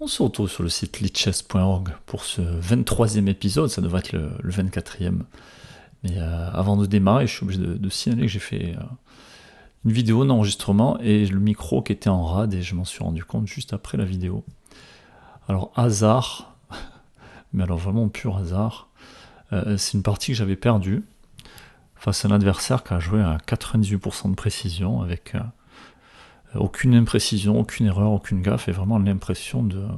On se retrouve sur le site lichess.org pour ce 23e épisode, ça devrait être le 24e. Mais avant de démarrer, je suis obligé de signaler que j'ai fait une vidéo d'enregistrement et le micro qui était en rade et je m'en suis rendu compte juste après la vidéo. Alors hasard, mais alors vraiment pur hasard, c'est une partie que j'avais perdue face à un adversaire qui a joué à 98% de précision avec aucune imprécision, aucune erreur, aucune gaffe et vraiment l'impression de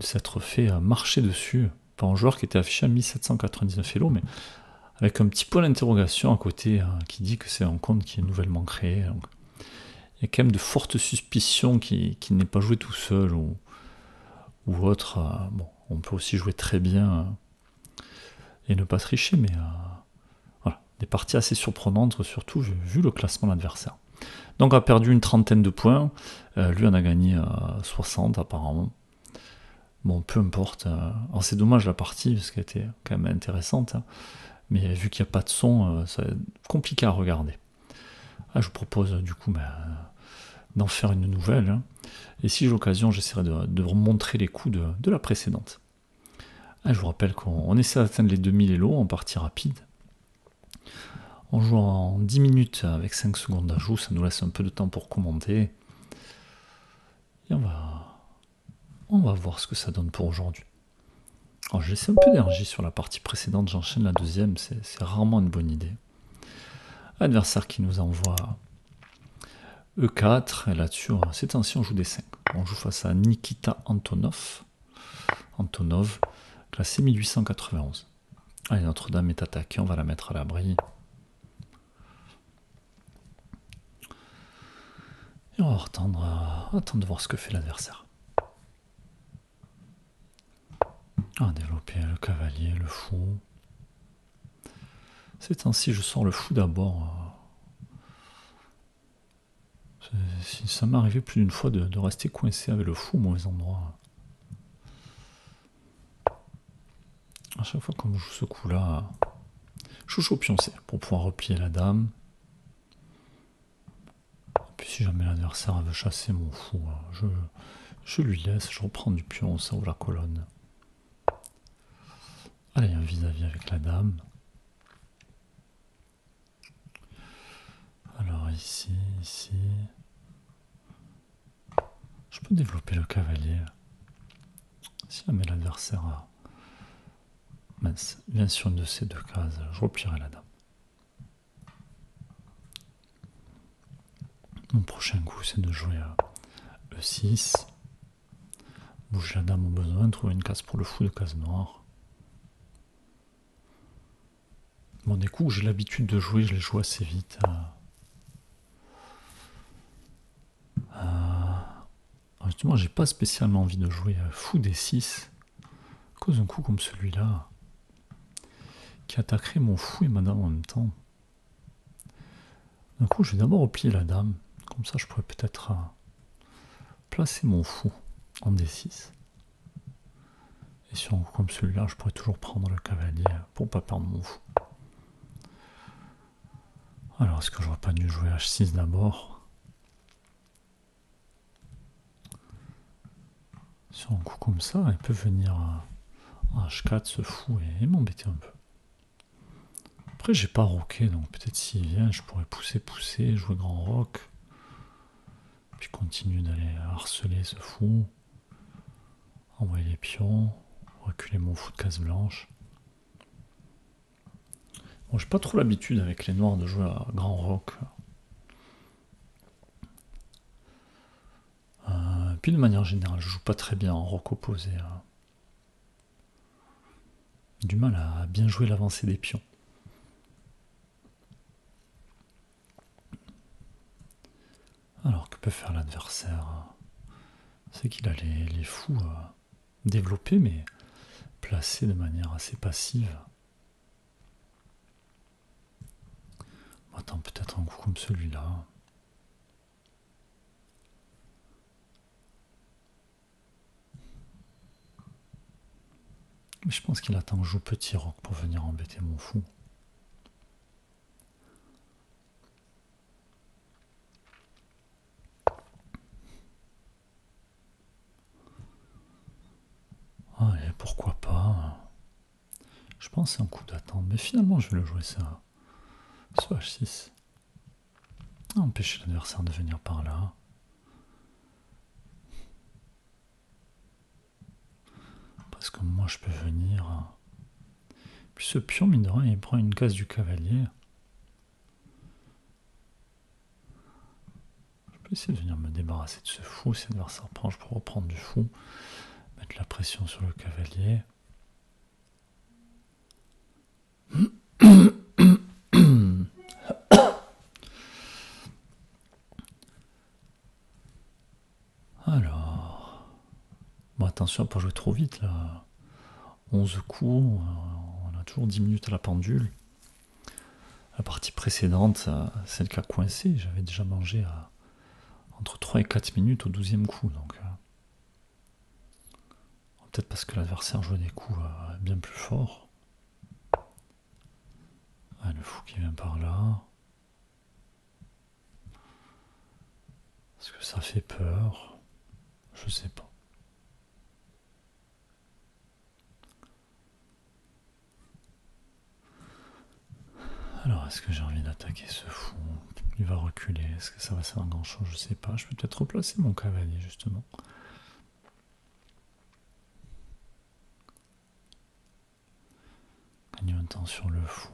s'être fait marcher dessus par un joueur qui était affiché à 1799 Elo, mais avec un petit point d'interrogation à côté qui dit que c'est un compte qui est nouvellement créé. Donc, il y a quand même de fortes suspicions qu'il n'est pas joué tout seul ou autre. Bon, on peut aussi jouer très bien et ne pas tricher, mais voilà, des parties assez surprenantes, surtout vu le classement de l'adversaire. Donc, on a perdu une trentaine de points. Lui en a gagné 60 apparemment. Bon, peu importe. Alors, c'est dommage la partie, parce qu'elle était quand même intéressante. Hein. Mais vu qu'il n'y a pas de son, ça va être compliqué à regarder. Je vous propose du coup d'en faire une nouvelle. Hein. Et si j'ai l'occasion, j'essaierai de vous montrer les coups de la précédente. Je vous rappelle qu'on essaie d'atteindre les 2000 Elo en partie rapide. On joue en 10 minutes avec 5 secondes d'ajout, ça nous laisse un peu de temps pour commenter. Et on va voir ce que ça donne pour aujourd'hui. Alors j'ai laissé un peu d'énergie sur la partie précédente, j'enchaîne la deuxième, c'est rarement une bonne idée. Adversaire qui nous envoie E4, et là-dessus, c'est ainsi on joue des 5. On joue face à Nikita Antonov, classé 1891. Allez, Notre-Dame est attaquée, on va la mettre à l'abri. Et on va attendre de voir ce que fait l'adversaire. Développer le cavalier, le fou. C'est ainsi, je sors le fou d'abord. Ça m'est arrivé plus d'une fois de rester coincé avec le fou au mauvais endroit. À chaque fois qu'on joue ce coup-là, je joue au pioncé pour pouvoir replier la dame. Et puis si jamais l'adversaire veut chasser mon fou, je lui laisse, je reprends du pion, ça ouvre la colonne. Allez, un vis-à-vis avec la dame. Alors ici. Je peux développer le cavalier. Si jamais l'adversaire vient sur une de ces deux cases, je replierai la dame. Mon prochain coup, c'est de jouer à E6. Bouger la dame au besoin, trouver une case pour le fou de case noire. Bon, des coups que j'ai l'habitude de jouer, je les joue assez vite. Justement, j'ai pas spécialement envie de jouer fou D6. À cause d'un coup comme celui-là, qui attaquerait mon fou et ma dame en même temps. D'un coup, je vais d'abord replier la dame. Comme ça, je pourrais peut-être placer mon fou en D6. Et sur un coup comme celui-là, je pourrais toujours prendre le cavalier pour pas perdre mon fou. Alors, est-ce que j'aurais pas dû jouer H6 d'abord? Sur un coup comme ça, il peut venir H4, ce fou, et m'embêter un peu. Après, j'ai pas roqué, donc peut-être s'il vient, je pourrais pousser, jouer grand roc. Puis continuer d'aller harceler ce fou. Envoyer les pions. Reculer mon fou de case blanche. Bon, j'ai pas trop l'habitude avec les noirs de jouer à grand roc. Puis de manière générale, je joue pas très bien en roc opposé. Du mal à bien jouer l'avancée des pions. Alors, que peut faire l'adversaire? C'est qu'il a les fous développés, mais placés de manière assez passive. Attends, peut-être un coup comme celui-là. Mais je pense qu'il attend que je joue petit roc pour venir embêter mon fou. pourquoi pas. Je pense que c'est un coup d'attente, mais finalement je vais le jouer ça. Ce H6. Empêcher l'adversaire de venir par là. Parce que moi je peux venir. Puis ce pion, mine de rien, il prend une case du cavalier. Je peux essayer de venir me débarrasser de ce fou. Si l'adversaire prend, je peux reprendre du fou. Mettre la pression sur le cavalier. Alors. Bon, attention à ne pas jouer trop vite là. 11 coups, on a toujours 10 minutes à la pendule. La partie précédente, celle qui a coincé, j'avais déjà mangé entre 3 et 4 minutes au 12e coup. Donc, peut-être parce que l'adversaire jouait des coups bien plus forts. Ah, le fou qui vient par là. Est-ce que ça fait peur? Je sais pas. Alors, est-ce que j'ai envie d'attaquer ce fou? Il va reculer. Est-ce que ça va servir à grand chose? Je sais pas. Je peux peut-être replacer mon cavalier, justement. Gagner un temps sur le fou.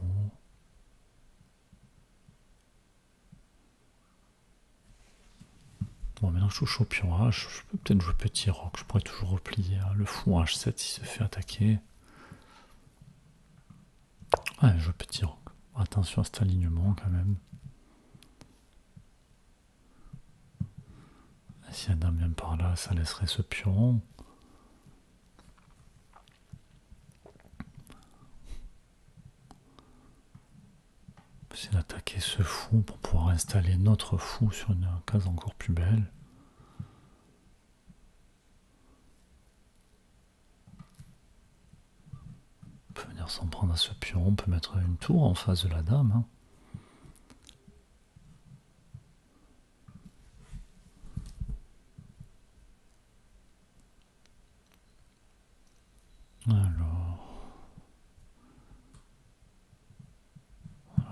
Bon, maintenant que je touche au pion H, je peux peut-être jouer petit roc. Je pourrais toujours replier. Le fou H7 s'il se fait attaquer. Ouais, je joue petit roc. Attention à cet alignement quand même. Si la dame vient par là, ça laisserait ce pion. On peut essayer d'attaquer ce fou pour pouvoir installer notre fou sur une case encore plus belle. On peut venir s'en prendre à ce pion. On peut mettre une tour en face de la dame. Hein. Alors,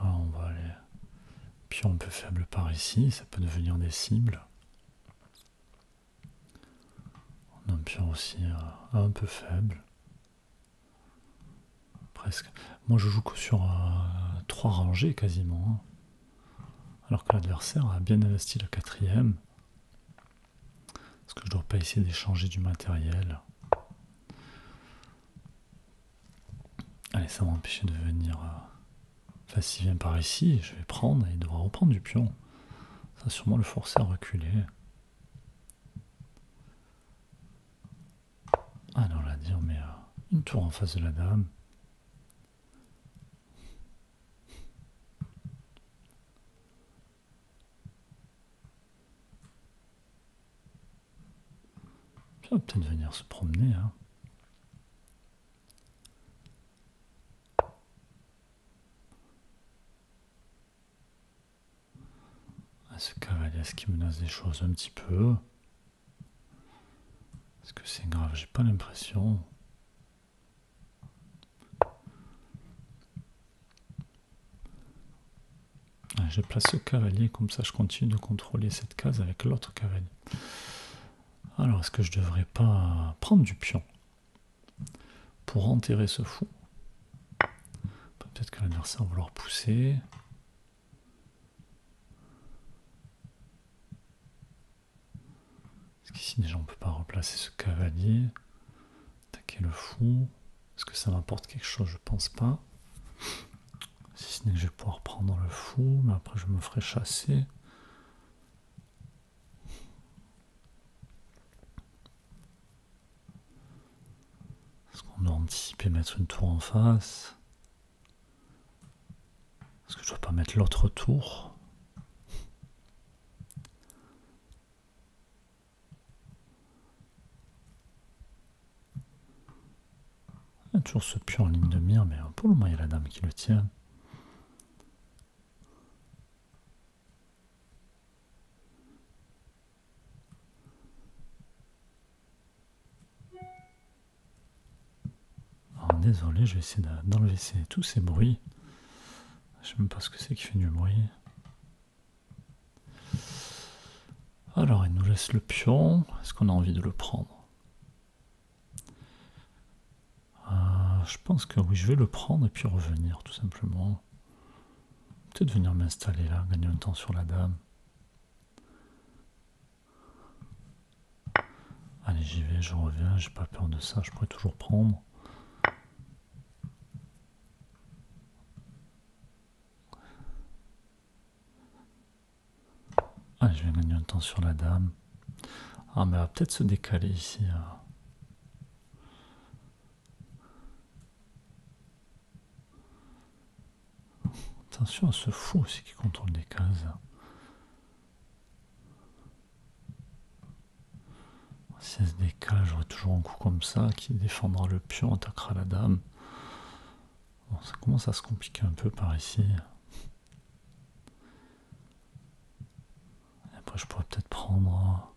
on va aller pion un peu faible par ici, ça peut devenir des cibles. On a un pion aussi un peu faible. Presque. Moi je joue que sur 3 rangées quasiment. Hein. Alors que l'adversaire a bien investi la 4e. Est-ce que je dois pas essayer d'échanger du matériel? Allez, ça va m'empêcher de venir. Enfin, s'il vient par ici, je vais prendre et il devra reprendre du pion. Ça va sûrement le forcer à reculer. Ah non, là, dire, mais une tour en face de la dame. Puis on va peut-être venir se promener. Hein. Ah, ce cavalier, est-ce qu'il menace des choses un petit peu? Est-ce que c'est grave? J'ai pas l'impression. Je place ce cavalier, comme ça je continue de contrôler cette case avec l'autre cavalier. Alors, est-ce que je devrais pas prendre du pion pour enterrer ce fou? Peut-être que l'adversaire va vouloir pousser. Est-ce qu'ici déjà on peut pas replacer ce cavalier? Attaquer le fou. Est-ce que ça m'apporte quelque chose? Je pense pas. Si ce n'est que je vais pouvoir prendre le fou, mais après je me ferai chasser. Est-ce qu'on doit anticiper mettre une tour en face? Est-ce que je dois pas mettre l'autre tour? Il y a toujours ce pion en ligne de mire, mais pour le moment il y a la dame qui le tient. désolé, je vais essayer d'enlever tous ces bruits. Je sais même pas ce que c'est qui fait du bruit. Alors, il nous laisse le pion. Est-ce qu'on a envie de le prendre? Je pense que oui, je vais le prendre et puis revenir, tout simplement. Peut-être venir m'installer là, gagner un temps sur la dame. Allez, j'y vais, je reviens, j'ai pas peur de ça, je pourrais toujours prendre. Allez, je vais gagner un temps sur la dame. Ah, mais elle va peut-être se décaler ici. Attention à ce fou aussi qui contrôle des cases. Si elle se décale, j'aurai toujours un coup comme ça qui défendra le pion, attaquera la dame. Bon, ça commence à se compliquer un peu par ici. Et après, je pourrais peut-être prendre...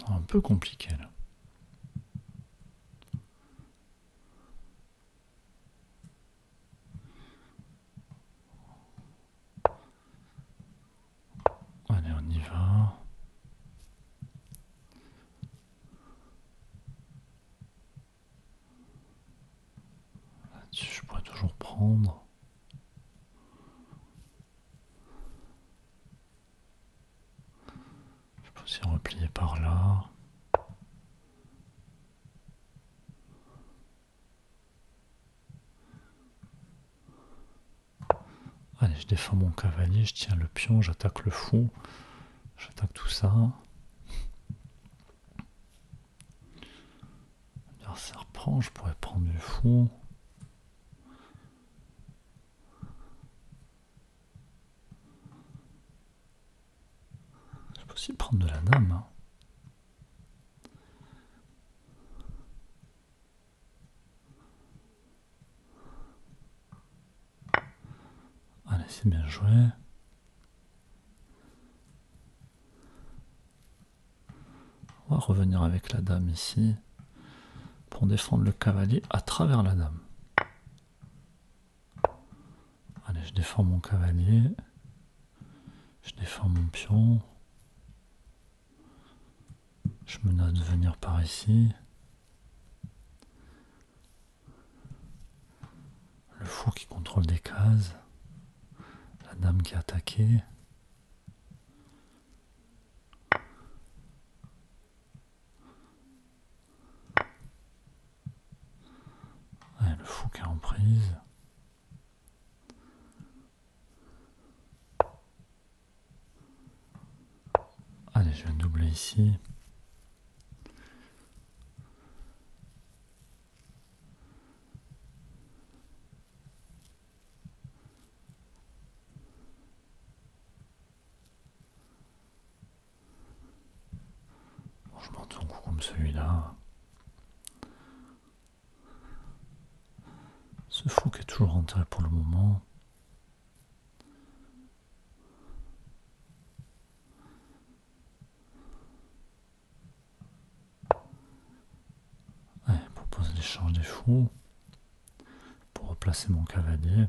Un peu compliqué là. Allez, on y va. Là-dessus, je pourrais toujours prendre. Je peux aussi replier par là. Allez, je défends mon cavalier, je tiens le pion, j'attaque le fou. J'attaque tout ça. L'adversaire prend, je pourrais prendre du fou. Je peux aussi prendre de la dame. Allez, c'est bien joué. On va revenir avec la dame ici pour défendre le cavalier à travers la dame. Allez, je défends mon cavalier. Je défends mon pion. Je menace de venir par ici. Le fou qui contrôle des cases. La dame qui est attaquée. Allez, le fou qui est en prise. Allez, je vais doubler ici. Bon, je monte un coup comme celui-là. Ce fou qui est toujours enterré pour le moment. Allez, propose l'échange des fous pour replacer mon cavalier.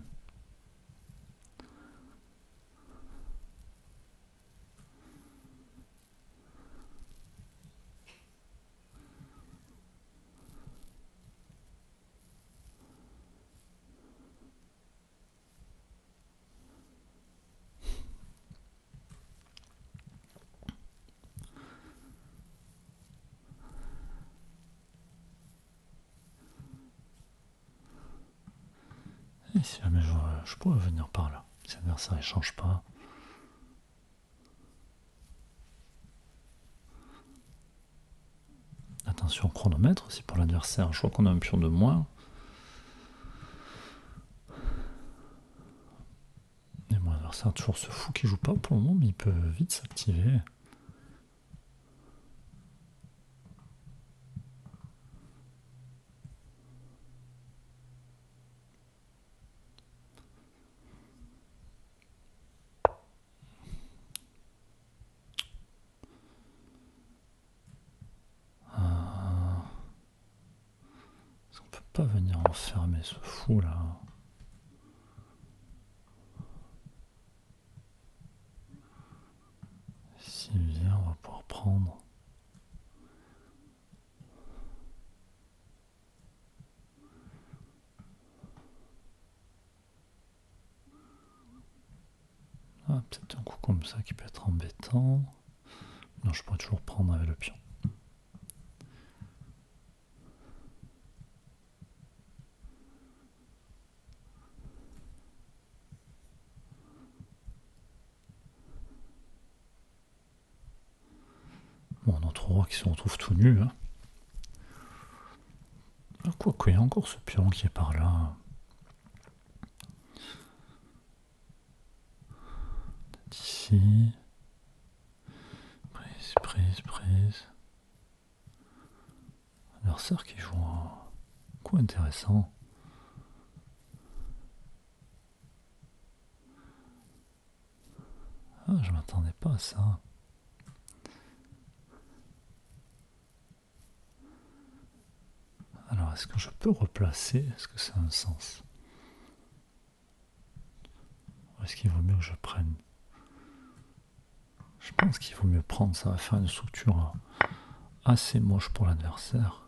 Et si jamais je pourrais venir par là, si l'adversaire ne change pas. Attention au chronomètre aussi pour l'adversaire. Je crois qu'on a un pion de moins. Et mon adversaire a toujours ce fou qui joue pas pour le moment, mais il peut vite s'activer. pas venir enfermer ce fou là. S'il vient, on va pouvoir prendre. Ah, peut-être un coup comme ça qui peut être embêtant. Non, je pourrais toujours prendre avec le pion. Bon, notre roi qui se retrouve tout nu. Hein. Ah, quoi qu'il y a encore ce pion qui est par là. Ici. Prise, prise, prise. Adversaire qui joue un coup intéressant. Ah, je m'attendais pas à ça. Alors, est-ce que je peux replacer? Est-ce que ça a un sens? Ou est-ce qu'il vaut mieux que je prenne? Je pense qu'il vaut mieux prendre, ça va faire une structure assez moche pour l'adversaire.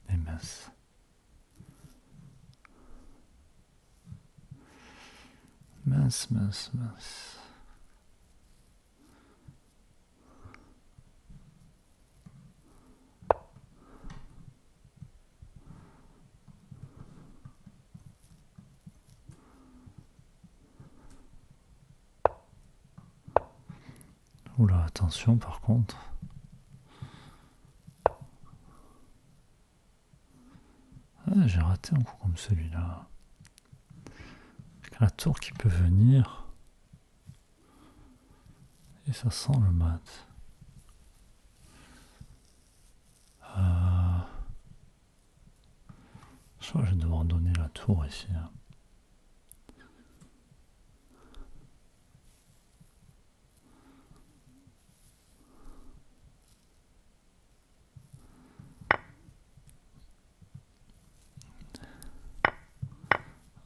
Et mince. Mince, mince, mince. Oula, attention par contre. Ah, j'ai raté un coup comme celui-là. Avec la tour qui peut venir. Et ça sent le mat. Je crois que je vais devoir donner la tour ici. Hein.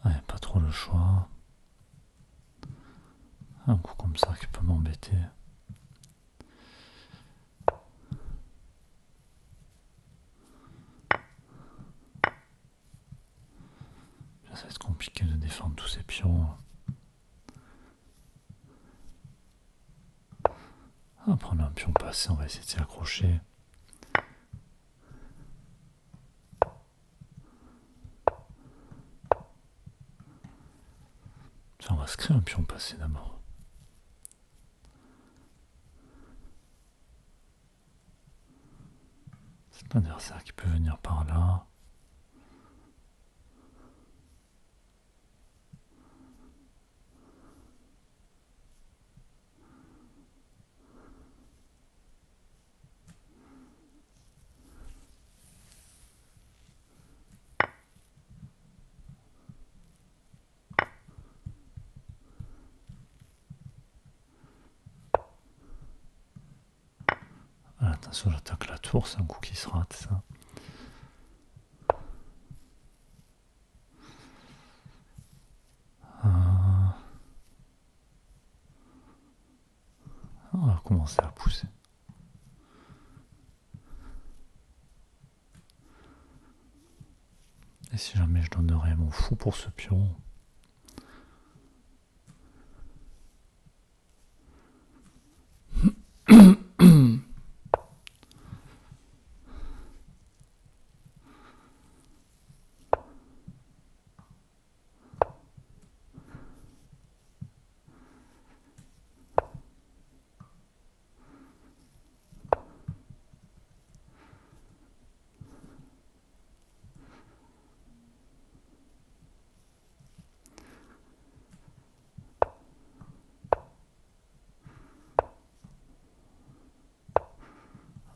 Ah, pas trop le choix. Un coup comme ça qui peut m'embêter. Ça va être compliqué de défendre tous ces pions. On va prendre un pion passé, on va essayer de s'y accrocher. Enfin, on va se créer un pion passé d'abord. C'est l'adversaire qui peut venir par là. Ah, attention, j'attaque la tour, c'est un coup qui se rate ça. On va commencer à pousser. Et si jamais je donnerais mon fou pour ce pion?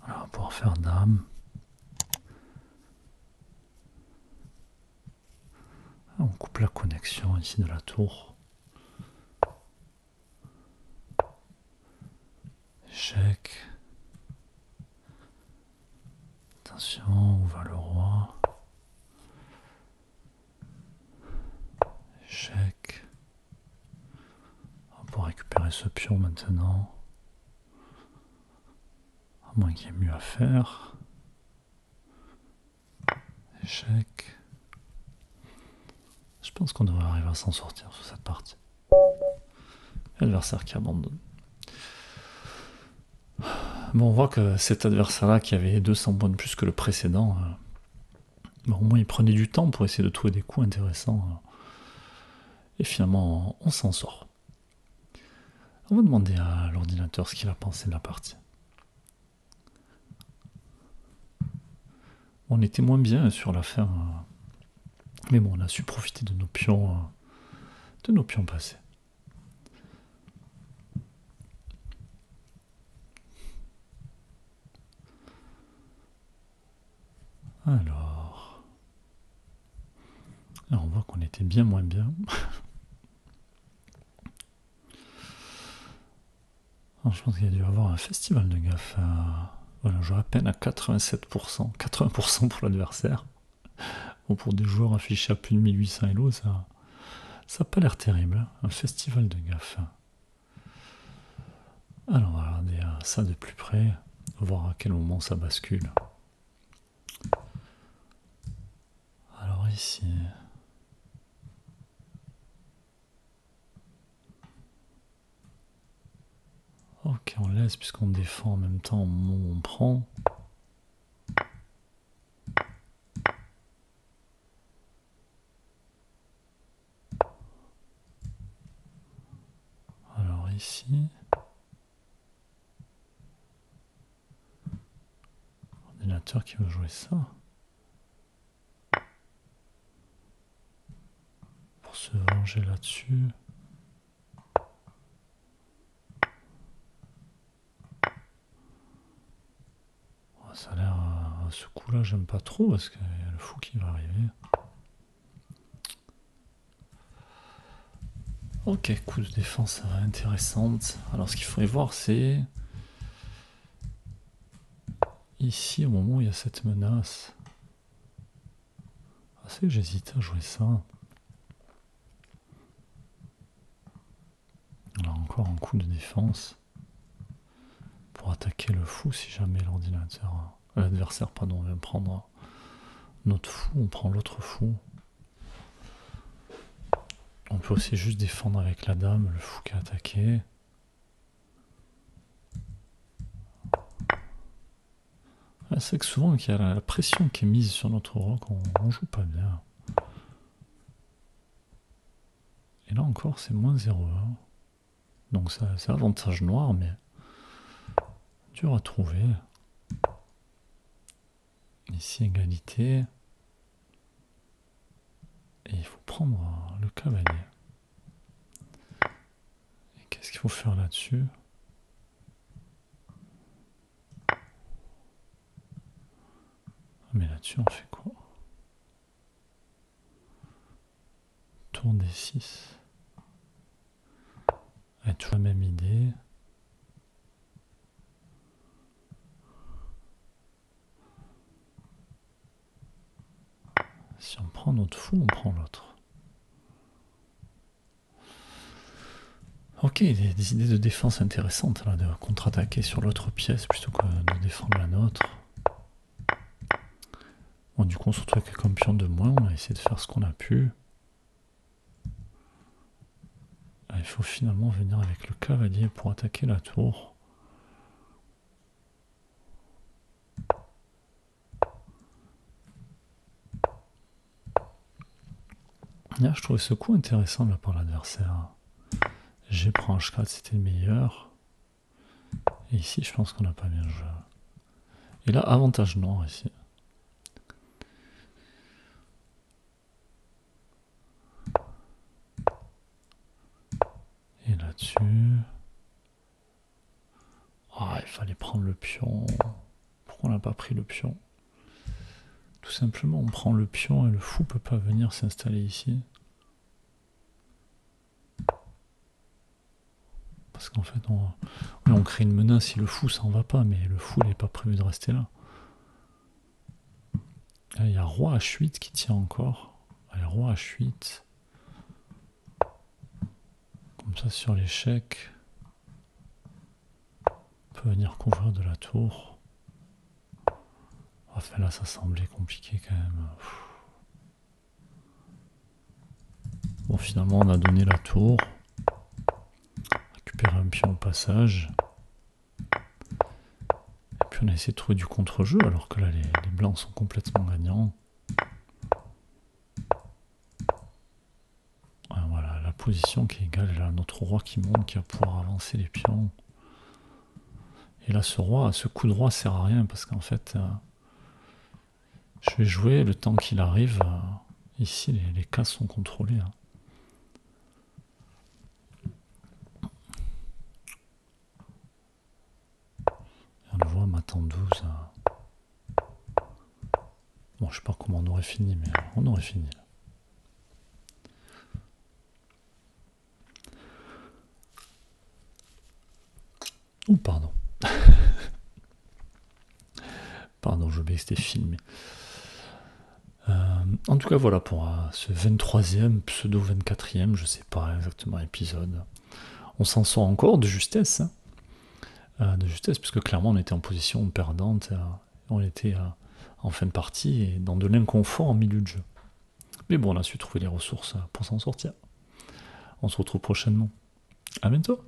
Alors, on va pouvoir faire dame. On coupe la connexion ici de la tour. Échec. Attention, où va le roi? Échec. On va récupérer ce pion maintenant. À moins qu'il y ait mieux à faire. Échec. Je pense qu'on devrait arriver à s'en sortir sur cette partie. L'adversaire qui abandonne. Bon, on voit que cet adversaire-là, qui avait 200 points de plus que le précédent, bon, au moins il prenait du temps pour essayer de trouver des coups intéressants. Et finalement, on s'en sort. On va demander à l'ordinateur ce qu'il a pensé de la partie. On était moins bien sur la fin, mais bon, on a su profiter de nos pions passés. Alors, on voit qu'on était bien moins bien. Alors, je pense qu'il y a dû y avoir un festival de gaffe. Voilà, je joue à peine à 87%, 80% pour l'adversaire. Bon, pour des joueurs affichés à plus de 1800 Elo, ça n'a pas l'air terrible. Hein. Un festival de gaffe. Alors, on va regarder ça de plus près, voir à quel moment ça bascule. Alors ici... Ok, on laisse puisqu'on défend en même temps au moment où on prend. Alors ici... Ordinateur qui veut jouer ça. Pour se venger là-dessus. Ça a l'air... ce coup-là, j'aime pas trop parce qu'il y a le fou qui va arriver. Ok, coup de défense intéressante. Alors ce qu'il faudrait voir, c'est... Ici, au moment où il y a cette menace... Ah, c'est que j'hésite à jouer ça. Alors encore un coup de défense. Pour attaquer le fou si jamais l'adversaire vient prendre notre fou, on prend l'autre fou. On peut aussi juste défendre avec la dame, le fou qui a attaqué. C'est que souvent qu'il y a la pression qui est mise sur notre roi qu'on joue pas bien. Et là encore c'est moins 0,1. Donc c'est avantage noir mais dur à trouver. Ici égalité. Et il faut prendre le cavalier. Et qu'est-ce qu'il faut faire là-dessus? Mais là-dessus on fait quoi? Tour D6. Toujours la même idée. Si on prend notre fou, on prend l'autre. Ok, il y a des idées de défense intéressantes, là, de contre-attaquer sur l'autre pièce plutôt que de défendre la nôtre. Bon, du coup, on se retrouve avec un pion de moins, on a essayé de faire ce qu'on a pu. Il faut finalement venir avec le cavalier pour attaquer la tour. Là, je trouvais ce coup intéressant là par l'adversaire. G prend H4, c'était le meilleur. Et ici, je pense qu'on n'a pas bien joué. Et là, avantage noir ici. Et là-dessus... Ah, il fallait prendre le pion. Pourquoi on n'a pas pris le pion? Tout simplement, on prend le pion et le fou peut pas venir s'installer ici. Parce qu'en fait, on crée une menace si le fou s'en va pas, mais le fou n'est pas prévu de rester là. Là, il y a roi H8 qui tient encore. Allez, roi H8. Comme ça, sur l'échec, on peut venir couvrir de la tour. Enfin, là, ça semblait compliqué quand même. Bon, finalement, on a donné la tour. Récupérer un pion au passage. Et puis, on a essayé de trouver du contre-jeu, alors que là, les blancs sont complètement gagnants. Voilà, la position qui est égale. Et là, notre roi qui monte, qui va pouvoir avancer les pions. Et là, ce coup de roi sert à rien, parce qu'en fait, je vais jouer le temps qu'il arrive. Ici, les cases sont contrôlées. Hein. Le roi m'attend 12. Bon, je sais pas comment on aurait fini, mais on aurait fini là. Oh, pardon. Pardon, je oubliais que c'était filmé. En tout cas, voilà pour ce 23e, pseudo 24e, je sais pas exactement épisode. On s'en sort encore de justesse. Hein. De justesse, puisque clairement on était en position perdante. On était en fin de partie et dans de l'inconfort en milieu de jeu. Mais bon, on a su trouver les ressources pour s'en sortir. On se retrouve prochainement. À bientôt.